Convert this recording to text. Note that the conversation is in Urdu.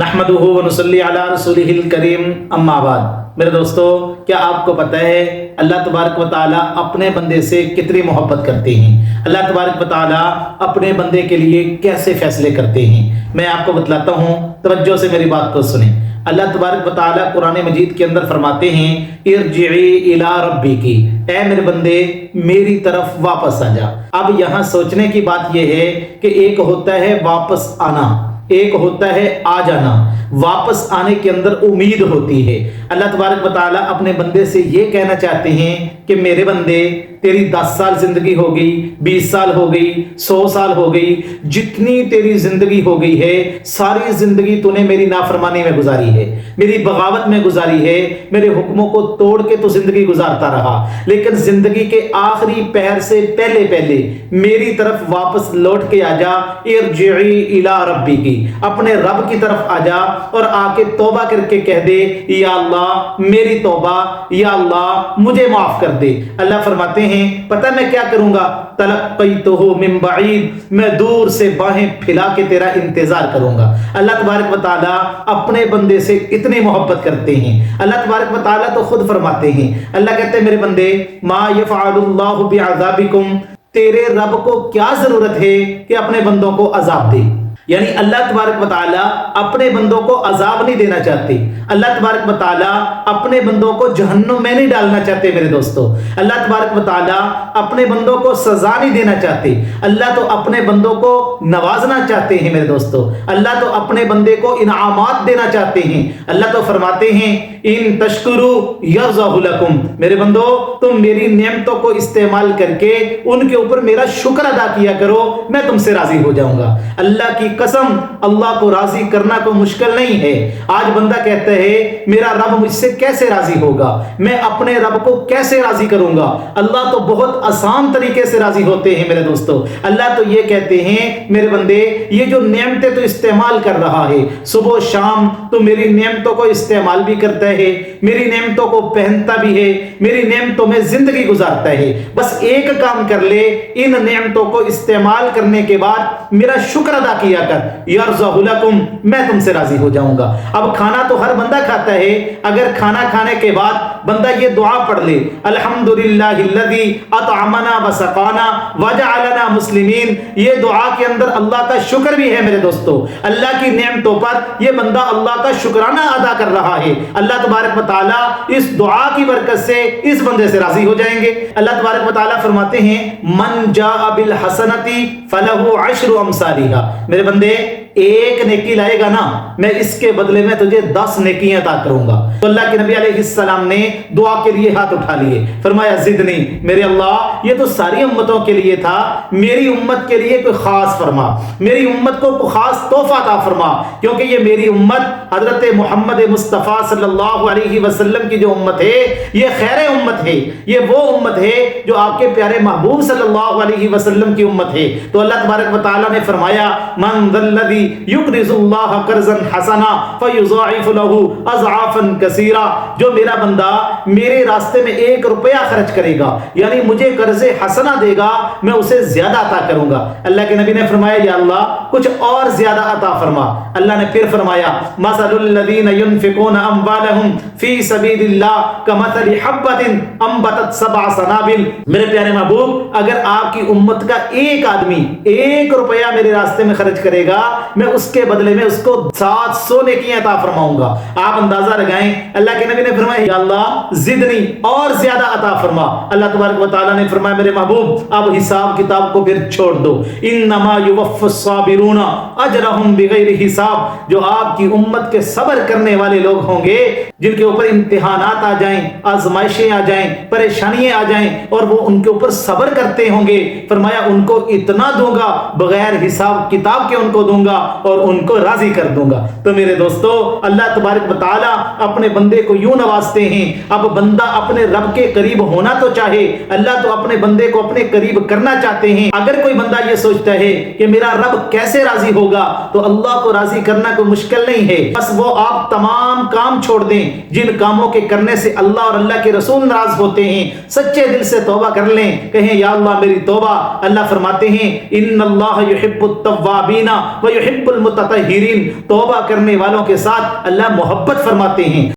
نحمدہ و نصلی علی رسولہ الکریم اما بعد۔ میرے دوستو، کیا آپ کو پتہ ہے اللہ تبارک و تعالیٰ اپنے بندے سے کتنی محبت کرتے ہیں؟ اللہ تبارک و تعالیٰ اپنے بندے کے لیے کیسے فیصلے کرتے ہیں؟ میں آپ کو بتلاتا ہوں، توجہ سے میری بات کو سنیں۔ اللہ تبارک و تعالیٰ قرآن مجید کے اندر فرماتے ہیں ارجعی الی ربک، اے میرے بندے میری طرف واپس آ جا۔ اب یہاں سوچنے کی بات یہ ہے کہ ایک ہوتا ہے واپس آنا، ایک ہوتا ہے آ جانا۔ واپس آنے کے اندر امید ہوتی ہے۔ اللہ تبارک و تعالیٰ اپنے بندے سے یہ کہنا چاہتے ہیں کہ میرے بندے تیری 10 سال زندگی ہو گئی، 20 سال ہو گئی، 100 سال ہو گئی، جتنی تیری زندگی ہو گئی ہے ساری زندگی تو نے میری نافرمانی میں گزاری ہے، میری بغاوت میں گزاری ہے، میرے حکموں کو توڑ کے تو زندگی گزارتا رہا، لیکن زندگی کے آخری پہر سے پہلے میری طرف واپس لوٹ کے آ جا۔ ارجعی الی ربک، اپنے رب کی طرف آ جا اور آ کے توبہ کر کے کہہ دے یا اللہ میری توبہ، یا اللہ مجھے معاف کر دے۔ اللہ فرماتے ہیں پتہ میں کیا کروں گا؟ تلقیتہ من بعید، میں دور سے باہیں پھیلا کے تیرا انتظار کروں گا۔ اللہ تبارک و تعالیٰ اپنے بندے سے اتنی محبت کرتے ہیں۔ اللہ تبارک و تعالیٰ تو خود فرماتے ہیں، اللہ کہتے ہیں میرے بندے ما یفعل اللہ بعذابکم، تیرے رب کو کیا ضرورت ہے کہ اپنے بندوں کو عذاب دے؟ یعنی اللہ تبارک و تعالیٰ اپنے بندوں کو عذاب نہیں دینا چاہتے، اللہ تبارک و تعالیٰ اپنے بندوں کو جہنم میں نہیں ڈالنا چاہتے۔ میرے دوستو، اللہ تبارک و تعالیٰ اپنے بندوں کو سزا نہیں دینا چاہتے، اللہ تو اپنے بندوں کو نوازنا چاہتے ہیں۔ میرے دوستو، اللہ تو اپنے بندے کو انعامات دینا چاہتے ہیں۔ اللہ تو فرماتے ہیں ان تشکروا یرضہ لکم، میرے بندو تم میری نعمتوں کو استعمال کر کے ان کے اوپر میرا شکر ادا کیا کرو، میں تم سے راضی ہو جاؤں گا۔ اللہ کی قسم، اللہ کو راضی کرنا کوئی مشکل نہیں ہے۔ آج بندہ کہتا ہے میرا رب مجھ سے کیسے راضی ہوگا، میں اپنے رب کو کیسے راضی کروں گا؟ اللہ تو بہت آسان طریقے سے راضی ہوتے ہیں۔ میرے دوستو، اللہ تو یہ کہتے ہیں میرے بندے یہ جو نعمتیں تو استعمال کر رہا ہے صبح و شام، تو میری نعمتوں کو استعمال بھی کرتا ہے، میری نعمتوں کو پہنتا بھی ہے، میری نعمتوں میں زندگی گزارتا ہے۔ بس ایک کام کر لے، ان نعمتوں کو استعمال کرنے کے بعد میرا شکر ادا کیا کر، یرضہ لکم، میں تم سے راضی ہو جاؤں گا۔ اب کھانا تو ہر بندہ کھاتا ہے، اگر کھانا کھانے کے بعد بندہ یہ دعا پڑھ لے الحمدللہ الذی اطعمنا وسقانا وجعلنا مسلمین، یہ دعا کے اندر اللہ کا شکر بھی ہے۔ میرے دوستو، اللہ کی نعمتوں پر یہ بندہ اللہ کا شکرانہ ادا کر رہا ہے، اللہ تبارک و تعالیٰ اس دعا کی برکت سے اس بندے سے راضی ہو جائیں گے۔ اللہ تبارک و تعالیٰ فرماتے ہیں من جاء بالحسنۃ فلہ عشر امثالھا، میرے بندے ایک نیکی لائے گا نا، میں اس کے بدلے میں تجھے 10 نیکیاں عطا کروں گا۔ تو اللہ کے نبی علیہ السلام نے دعا کے لیے ہاتھ اٹھا لیے، فرمایا زدنی، میرے اللہ یہ تو ساری امتوں کے لیے تھا، میری امت کے لیے کوئی خاص فرما، میری امت کو کوئی خاص تحفہ عطا فرما، کیونکہ یہ میری امت حضرت محمد مصطفیٰ صلی اللہ علیہ وسلم کی جو امت ہے یہ خیر امت ہے، یہ وہ امت ہے جو آپ کے پیارے محبوب صلی اللہ علیہ وسلم کی امت ہے۔ تو اللہ تبارک و تعالیٰ نے فرمایا من ذا الذی یقرض اللہ قرضا حسنا فیضاعف له اضعافا کثیرا، جو میرا بندہ میرے راستے میں 1 روپیہ خرچ کرے گا، یعنی مجھے قرض حسنا دے گا، میں اسے زیادہ عطا کروں گا۔ اللہ کے نبی نے فرمایا یا اللہ کچھ اور زیادہ عطا فرما۔ اللہ نے پھر فرمایا مثل الذین ينفقون اموالهم فی سبیل اللہ کمثل حبۃ انبتت 7 سنابل، میرے پیارے محبوب اگر آپ کی امت کا ایک آدمی 1 روپیہ میرے راستے میں خرچ کرے گا، میں اس کے بدلے میں اس کو 700 نیکیاں عطا فرماؤں گا۔ آپ اندازہ لگائیں، اللہ کے نبی نے فرمایا یا اللہ زدنی، اور زیادہ عطا فرما۔ اللہ تبارک و تعالیٰ نے فرمایا میرے محبوب اب حساب کتاب کو پھر چھوڑ دو، انما یوفی الصابرون اجرہم بغیر حساب، جو آپ کی امت کے صبر کرنے والے لوگ ہوں گے جن کے اوپر امتحانات آ جائیں، آزمائشیں آ جائیں، پریشانیاں آ جائیں اور وہ ان کے اوپر صبر کرتے ہوں گے، فرمایا ان کو اتنا دوں گا بغیر حساب کتاب کے، ان کو دوں گا اور ان کو راضی کر دوں گا۔ تو میرے دوستو، اللہ تبارک و تعالیٰ اپنے بندے کو یوں نوازتے ہیں۔ اب بندہ اپنے رب کے قریب ہونا تو چاہے، اللہ تو اپنے بندے کو اپنے قریب کرنا چاہتے ہیں۔ اگر کوئی بندہ یہ سوچتا ہے کہ میرا رب کیسے راضی ہوگا، تو اللہ کو راضی کرنا کوئی مشکل نہیں ہے، بس وہ آپ تمام کام چھوڑ دیں جن کاموں کے کرنے سے اللہ اور اللہ کے رسول ناراض ہوتے ہیں، سچے دل سے توبہ کر لیں، کہیں یا اللہ میری توبہ۔ اللہ فرماتے ہیں ان اللہ یحب التوابین التوابین ویحب المتطہرین، توبہ کرنے والوں کے ساتھ اللہ محبت فرماتے ہیں۔